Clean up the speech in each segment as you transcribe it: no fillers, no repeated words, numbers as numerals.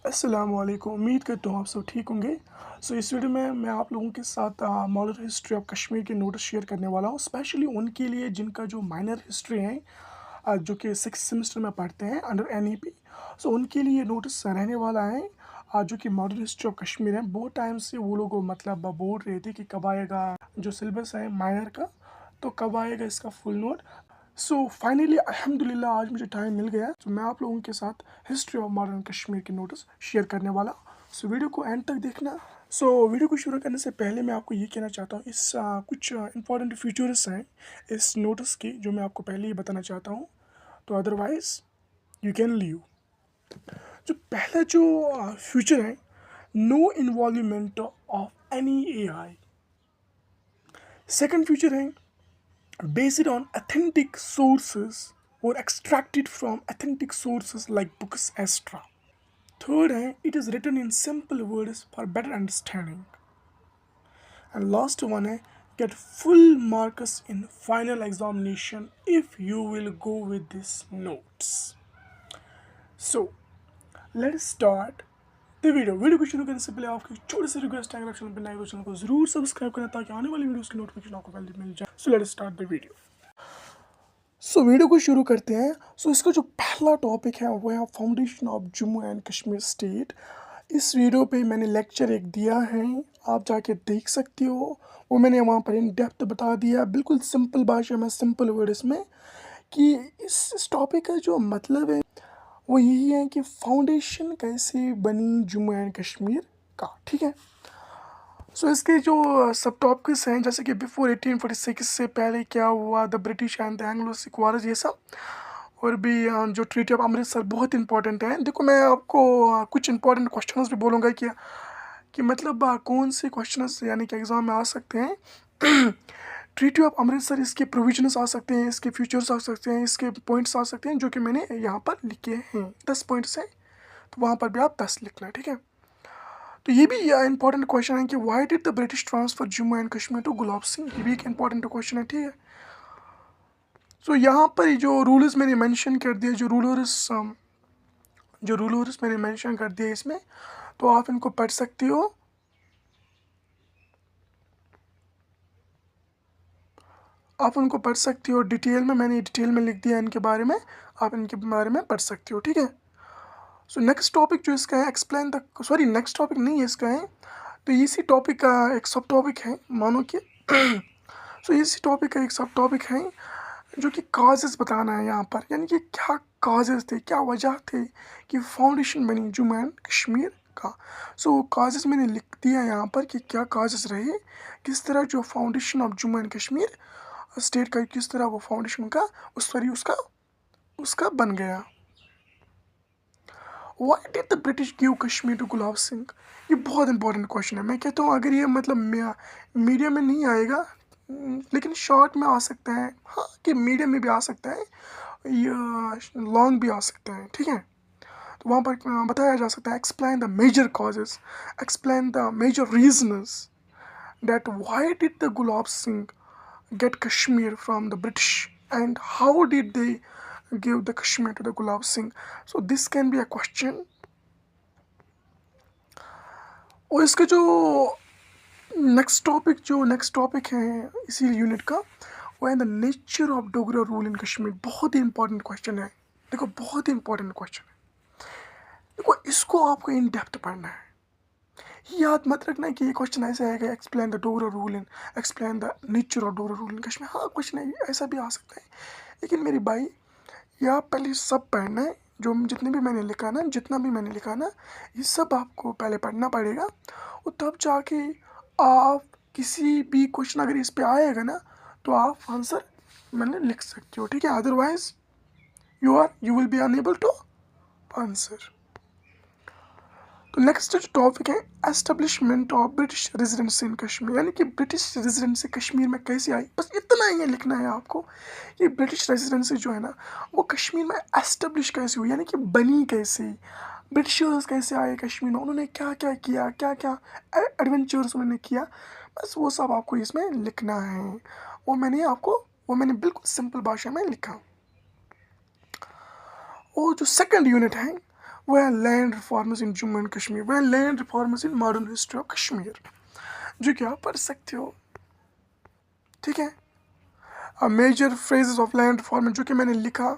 अस्सलामुअलैकुम। उम्मीद करता हूँ आप सब ठीक होंगे। इस वीडियो में मैं आप लोगों के साथ मॉडर्न हिस्ट्री ऑफ कश्मीर के नोट्स शेयर करने वाला हूँ, स्पेशली उनके लिए जिनका जो माइनर हिस्ट्री है, जो कि 6th सेमेस्टर में पढ़ते हैं अंडर एनईपी। उनके लिए नोटिस रहने वाला है। जो कि मॉडर्न हिस्ट्री ऑफ कश्मीर है, बहुत टाइम से वो लोग मतलब बोल रहे थे कि कब आएगा जो सिलेबस है माइनर का, तो कब आएगा इसका फुल नोट। फाइनली अल्हम्दुलिल्लाह आज मुझे टाइम मिल गया, तो मैं आप लोगों के साथ हिस्ट्री ऑफ मॉडर्न कश्मीर के नोट्स शेयर करने वाला। वीडियो को एंड तक देखना। वीडियो को शुरू करने से पहले मैं आपको ये कहना चाहता हूँ, इस कुछ इंपॉर्टेंट फीचर्स हैं इस नोटिस की जो मैं आपको पहले ही बताना चाहता हूँ, तो अदरवाइज यू कैन लीव। जो पहला जो फ्यूचर है, no involvement of any AI. Second future है, based on authentic sources or extracted from authentic sources like books etc. Third है, it is written in simple words for better understanding. And last one है, get full marks in final examination if you will go with these notes. So let's start the video को शुरू करने से पहले आपकी छोटी सी request है, अगर आप चैनल पर नए हो चैनल को जरूर सब्सक्राइब करें ताकि आने वाली वीडियोस की नोटिफिकेशन आपको पहले मिल जाए। So let's start the video. Video को शुरू करते हैं। इसका जो पहला टॉपिक है वो है foundation of Jammu and Kashmir state. इस वीडियो पे मैंने लेक्चर एक दिया है, आप जाके देख सकते हो। वो मैंने वहाँ पर इन डेप्थ बता दिया, बिल्कुल सिंपल भाषा में, सिंपल वर्ड्स में, कि इस टॉपिक का जो मतलब है वो यही है कि फाउंडेशन कैसे बनी जम्मू एंड कश्मीर का। ठीक है। इसके जो सब टॉपिक्स हैं, जैसे कि बिफोर 1846 से पहले क्या हुआ, the British and the Anglo Sikh Wars, ये सब, और भी जो ट्रीटी ऑफ अमृतसर बहुत इंपॉर्टेंट है। देखो मैं आपको कुछ इंपॉर्टेंट क्वेश्चंस भी बोलूँगा कि मतलब कौन से क्वेश्चंस यानी कि एग्ज़ाम में आ सकते हैं। ट्रीटी ऑफ अमृतसर, इसके प्रोविजंस आ सकते हैं, इसके फीचर्स आ सकते हैं, इसके पॉइंट्स आ सकते हैं, जो कि मैंने यहाँ पर लिखे हैं। 10 पॉइंट्स हैं, तो वहाँ पर भी आप 10 लिखना है। ठीक है। तो ये भी इंपॉर्टेंट क्वेश्चन है कि why did the British transfer Jammu and Kashmir to Gulab Singh. ये भी एक इंपॉर्टेंट क्वेश्चन है। ठीक है। यहाँ पर जो रूलर्स मैंने मेंशन कर दिए, जो रूलर्स मैंने मेंशन कर दिए इसमें, तो आप इनको पढ़ सकते हो। आप उनको पढ़ सकते हो डिटेल में, मैंने डिटेल में लिख दिया इनके बारे में, आप इनके बारे में पढ़ सकते हो। ठीक है। नेक्स्ट टॉपिक जो इसका है, explain the, sorry next topic नहीं है इसका है, तो इसी टॉपिक का एक सब टॉपिक है, मानो कि इसी टॉपिक का एक सब टॉपिक है जो कि काजेस बताना है यहाँ पर, यानी कि क्या काजेस थे, क्या वजह थे कि फाउंडेशन बनी जम्मू एंड कश्मीर का। काजेस मैंने लिख दिया यहाँ पर कि क्या काजेस रहे, किस तरह जो foundation of Jammu and Kashmir state का, किस तरह वो फाउंडेशन का उसका बन गया। Why did the British give Kashmir to Gulab Singh? ये बहुत इंपॉर्टेंट क्वेश्चन है। मैं कहता हूँ अगर ये मतलब मीडिया में नहीं आएगा, लेकिन शॉर्ट में आ सकता है, हाँ, कि मीडिया में भी आ सकता है, ये लॉन्ग भी आ सकता है। ठीक है। तो वहाँ पर बताया जा सकता है, explain the major causes, explain the major reasons that why did the Gulab Singh get Kashmir from the British and how did they give the Kashmir to the Gulab Singh? This can be a question. और इसका जो next topic है इसी unit का, वो है the nature of Dogra rule in Kashmir. बहुत ही important question है। देखो बहुत ही इंपॉर्टेंट क्वेश्चन है। देखो इसको आपको इन डेप्थ पढ़ना है। याद मत रखना कि ये क्वेश्चन ऐसे आएगा, explain the Dogra rule in, explain the nature of Dogra rule in Kashmir. हाँ, क्वेश्चन ऐसा भी आ सकता है, लेकिन मेरी भाई ये पहले सब पढ़ना है। जितना भी मैंने लिखा ना, ये सब आपको पहले पढ़ना पड़ेगा, और तब जाके आप किसी भी क्वेश्चन अगर इस पे आएगा ना, तो आप आंसर मैंने लिख सकते हो। ठीक है। Otherwise you will be unable to answer. तो नेक्स्ट जो टॉपिक है, establishment of British residency in Kashmir, यानी कि ब्रिटिश रेजिडेंसी कश्मीर में कैसे आई। बस इतना ही लिखना है आपको कि ब्रिटिश रेजिडेंसी जो है ना, वो कश्मीर में एस्टेब्लिश कैसे हुई, यानी कि बनी कैसे, ब्रिटिशर्स कैसे आए कश्मीर में, उन्होंने क्या क्या किया, क्या क्या एडवेंचर्स उन्होंने किया, बस वो सब आपको इसमें लिखना है। वो मैंने बिल्कुल सिंपल भाषा में लिखा। और जो सेकंड यूनिट है वो है land reforms in Jammu and Kashmir, वो है land reforms in modern history of Kashmir, जो कि आप पढ़ सकते हो। ठीक है, major phrases of land reform जो कि मैंने लिखा,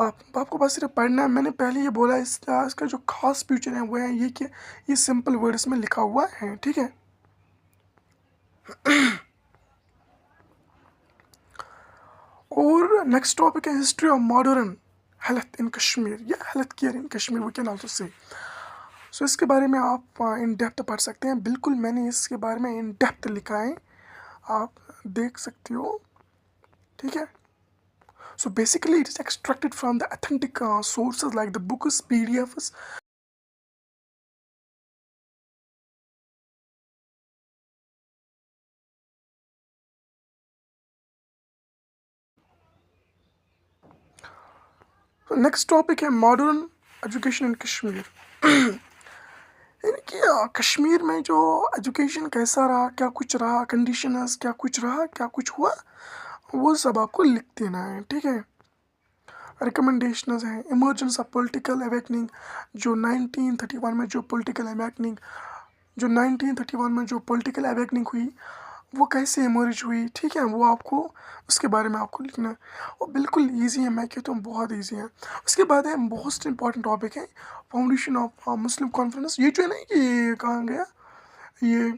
आपको बस सिर्फ पढ़ना है। मैंने पहले ये बोला, इसका जो खास फीचर है वो है ये कि ये सिंपल वर्ड्स में लिखा हुआ है। ठीक है, और नेक्स्ट टॉपिक है history of modern health in Kashmir या health care in Kashmir, we can also say. So इसके बारे में आप इन डेप्थ पढ़ सकते हैं। बिल्कुल मैंने इसके बारे में इन डेप्थ लिखा है, आप देख सकते हो। ठीक है, so basically it is extracted from the authentic sources like the books, PDFs. So next topic है modern education in कश्मीर। यानी कि कश्मीर में जो एजुकेशन कैसा रहा, क्या कुछ रहा, कंडीशंस क्या कुछ रहा, क्या कुछ हुआ, वो सब आपको लिख देना है। ठीक है, रिकमेंडेशंस हैं। इमर्जेंस ऑफ पॉलिटिकल अवेकनिंग, जो 1931 में जो पॉलिटिकल अवेकनिंग जो 1931 में जो पॉलिटिकल अवेकनिंग हुई, वो कैसे इमर्ज हुई। ठीक है, वो आपको उसके बारे में आपको लिखना है। वो बिल्कुल इजी है, मैं कहता हूँ बहुत इजी है। उसके बाद है मोस्ट इंपॉर्टेंट टॉपिक है फाउंडेशन ऑफ मुस्लिम कॉन्फ्रेंस। ये जो है ना, ये कहाँ गया, ये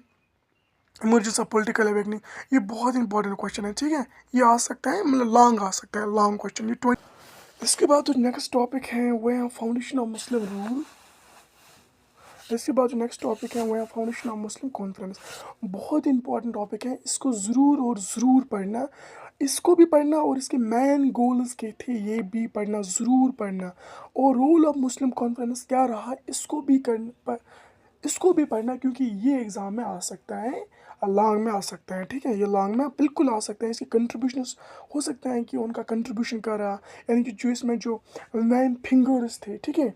इमर्जेंस ऑफ पॉलिटिकल अवेकनिंग, ये बहुत इंपॉर्टेंट क्वेश्चन है। ठीक है, ये आ सकता है, मतलब लॉन्ग आ सकता है, लॉन्ग क्वेश्चन ये 20। इसके बाद जो नेक्स्ट टॉपिक है वो है फाउंडेशन ऑफ मुस्लिम रूल। इसके बाद जो नेक्स्ट टॉपिक है वो है फाउंडेशन ऑफ मुस्लिम कॉन्फ्रेंस। बहुत इंपॉर्टेंट टॉपिक है, इसको ज़रूर और ज़रूर पढ़ना। इसको भी पढ़ना और इसके मेन गोल्स के थे ये भी पढ़ना, ज़रूर पढ़ना। और रोल ऑफ मुस्लिम कॉन्फ्रेंस क्या रहा, इसको भी पढ़ना, क्योंकि ये एग्ज़ाम में आ सकता है, लॉन्ग में आ सकता है। ठीक है, ये लॉन्ग में बिल्कुल आ सकता है। इसके कंट्रीब्यूशन हो सकता है कि उनका कंट्रीब्यूशन कर रहा, यानी कि जो इसमें जो 9 फिंगर्स थे, ठीक है,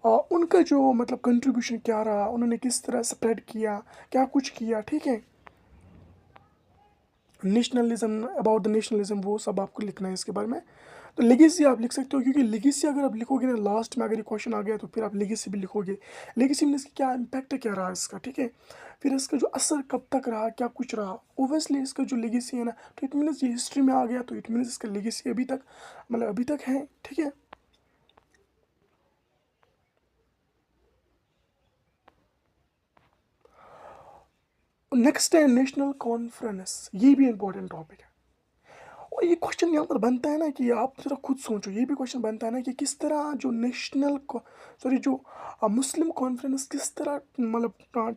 उनका जो मतलब कंट्रीब्यूशन क्या रहा, उन्होंने किस तरह स्प्रेड किया, क्या कुछ किया। ठीक है, नेशनलिज्म, अबाउट द नेशनलिज्म, वो सब आपको लिखना है इसके बारे में। तो लेगेसी आप लिख सकते हो, क्योंकि लेगेसी अगर आप लिखोगे ना, लास्ट में अगर ये क्वेश्चन आ गया तो फिर आप लेगेसी भी लिखोगे। लेगेसी में इसका क्या इम्पैक्ट क्या रहा इसका। ठीक है, फिर इसका जो असर कब तक रहा, क्या कुछ रहा। ओबियसली इसका जो लेगेसी है ना, तो इट मीन्स ये हिस्ट्री में आ गया, तो इट मीन्स इसका लेगेसी अभी तक, मतलब अभी तक है। ठीक है, नेक्स्ट है नेशनल कॉन्फ्रेंस, ये भी इंपॉर्टेंट टॉपिक है। और ये क्वेश्चन यहाँ पर बनता है ना कि आप जरा खुद सोचो, ये भी क्वेश्चन बनता है ना कि किस तरह जो जो मुस्लिम कॉन्फ्रेंस किस तरह, मतलब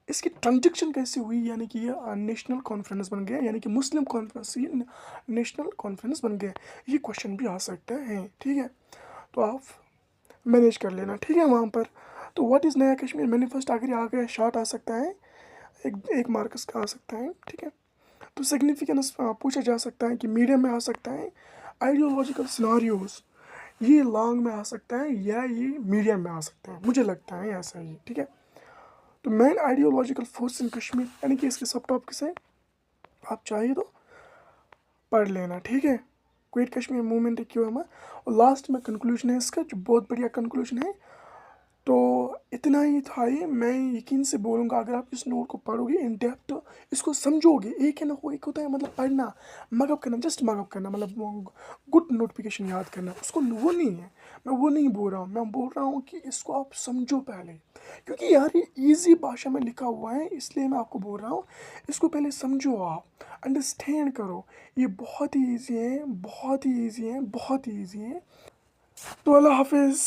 इसकी ट्रांजेक्शन कैसे हुई, यानी कि ये नेशनल कॉन्फ्रेंस बन गया, यानी कि मुस्लिम कॉन्फ्रेंस ये नेशनल कॉन्फ्रेंस बन गया। ये क्वेश्चन भी आ सकता है। ठीक है, तो आप मैनेज कर लेना। ठीक है, वहाँ पर तो व्हाट इज़ नया कश्मीर मैनिफेस्ट अगर आ गया, शॉर्ट आ सकता है, एक मार्क्स का आ सकता है। ठीक है, तो सिग्निफिकेंस पूछा जा सकता है कि मीडियम में आ सकता है। आइडियोलॉजिकल सिनारियोज, ये लॉन्ग में आ सकता है या ये मीडियम में आ सकता है, मुझे लगता है ऐसा ही। ठीक है, तो main ideological force in Kashmir, यानी कि इसके सब टॉपिक्स हैं, आप चाहिए तो पढ़ लेना। ठीक है, क्विट कश्मीर मूवमेंट क्यों है, और लास्ट में कंक्लूजन है इसका, जो बहुत बढ़िया कंक्लूजन है। तो इतना ही था ये। मैं यकीन से बोलूँगा, अगर आप इस नोट को पढ़ोगे इन डेप्थ, इसको समझोगे, एक है ना, वो एक होता है मतलब पढ़ना, मगअप करना, जस्ट मगअप करना, मतलब गुड नोटिफिकेशन याद करना, उसको वो नहीं है। मैं वो नहीं बोल रहा हूँ, मैं बोल रहा हूँ कि इसको आप समझो पहले, क्योंकि यार ये ईजी भाषा में लिखा हुआ है, इसलिए मैं आपको बोल रहा हूँ, इसको पहले समझो, आप अंडरस्टैंड करो। ये बहुत ही ईजी है, बहुत ही ईजी है, बहुत ही ईजी है। तो अल्लाह हाफिज़।